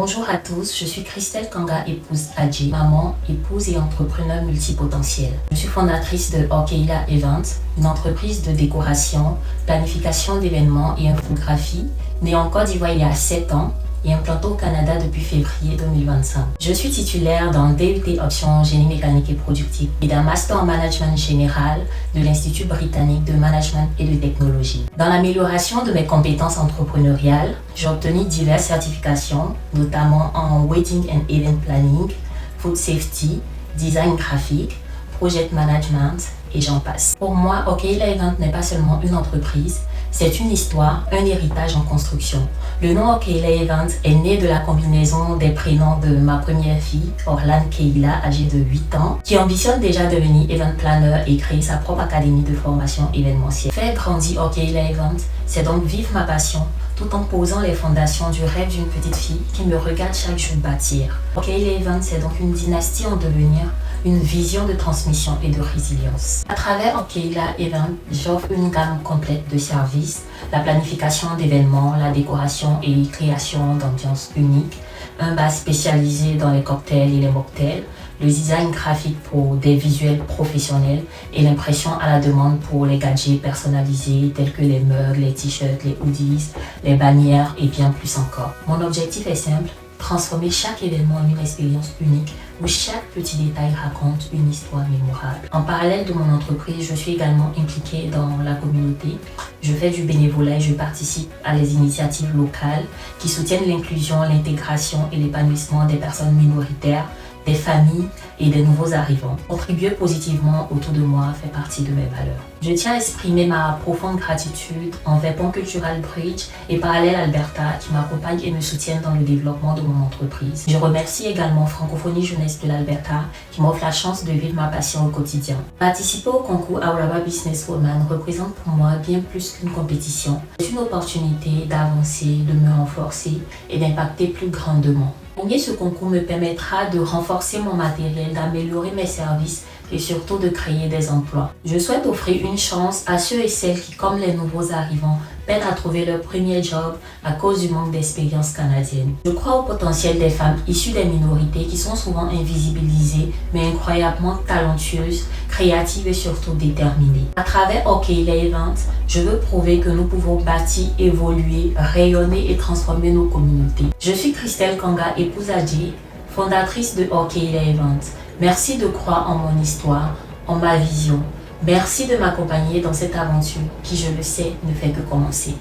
Bonjour à tous, je suis Christelle Kanga, épouse Adji, maman, épouse et entrepreneur multipotentiel. Je suis fondatrice de Orkeila Events, une entreprise de décoration, planification d'événements et infographie, née en Côte d'Ivoire il y a 7 ans et implantée au Canada depuis février 2025. Je suis titulaire d'un DUT option génie mécanique et productique et d'un master en management général de l'Institut britannique de management et de technologie. Dans l'amélioration de mes compétences entrepreneuriales, j'ai obtenu diverses certifications, notamment en Wedding and Event Planning, Food Safety, Design graphique, Project Management et j'en passe. Pour moi, Orkeila Events n'est pas seulement une entreprise, c'est une histoire, un héritage en construction. Le nom Orkeila Events est né de la combinaison des prénoms de ma première fille, Orlane Keila, âgée de 8 ans, qui ambitionne déjà devenir event planner et créer sa propre académie de formation événementielle. Faire grandir Orkeila Events, c'est donc vivre ma passion, tout en posant les fondations du rêve d'une petite fille qui me regarde chaque jour bâtir. Orkeila Events, c'est donc une dynastie en devenir, une vision de transmission et de résilience. À travers Orkeila Events, j'offre une gamme complète de services, la planification d'événements, la décoration et création d'ambiances uniques, un bar spécialisé dans les cocktails et les mocktails, le design graphique pour des visuels professionnels et l'impression à la demande pour les gadgets personnalisés tels que les mugs, les t-shirts, les hoodies, les bannières et bien plus encore. Mon objectif est simple, transformer chaque événement en une expérience unique où chaque petit détail raconte une histoire mémorable. En parallèle de mon entreprise, je suis également impliquée dans la communauté. Je fais du bénévolat et je participe à des initiatives locales qui soutiennent l'inclusion, l'intégration et l'épanouissement des personnes minoritaires, des familles et des nouveaux arrivants. Contribuer positivement autour de moi fait partie de mes valeurs. Je tiens à exprimer ma profonde gratitude envers Pont Cultural Bridge et Parallèle Alberta qui m'accompagnent et me soutiennent dans le développement de mon entreprise. Je remercie également Francophonie Jeunesse de l'Alberta qui m'offre la chance de vivre ma passion au quotidien. Participer au concours Auraba Businesswoman représente pour moi bien plus qu'une compétition. C'est une opportunité d'avancer, de me renforcer et d'impacter plus grandement. Gagner ce concours me permettra de renforcer mon matériel, d'améliorer mes services et surtout de créer des emplois. Je souhaite offrir une chance à ceux et celles qui, comme les nouveaux arrivants, peinent à trouver leur premier job à cause du manque d'expérience canadienne. Je crois au potentiel des femmes issues des minorités qui sont souvent invisibilisées, mais incroyablement talentueuses, créatives et surtout déterminées. À travers Orkeila Events, je veux prouver que nous pouvons bâtir, évoluer, rayonner et transformer nos communautés. Je suis Christelle Kanga, épouse Adji, fondatrice de Orkeila Events. Merci de croire en mon histoire, en ma vision. Merci de m'accompagner dans cette aventure qui, je le sais, ne fait que commencer.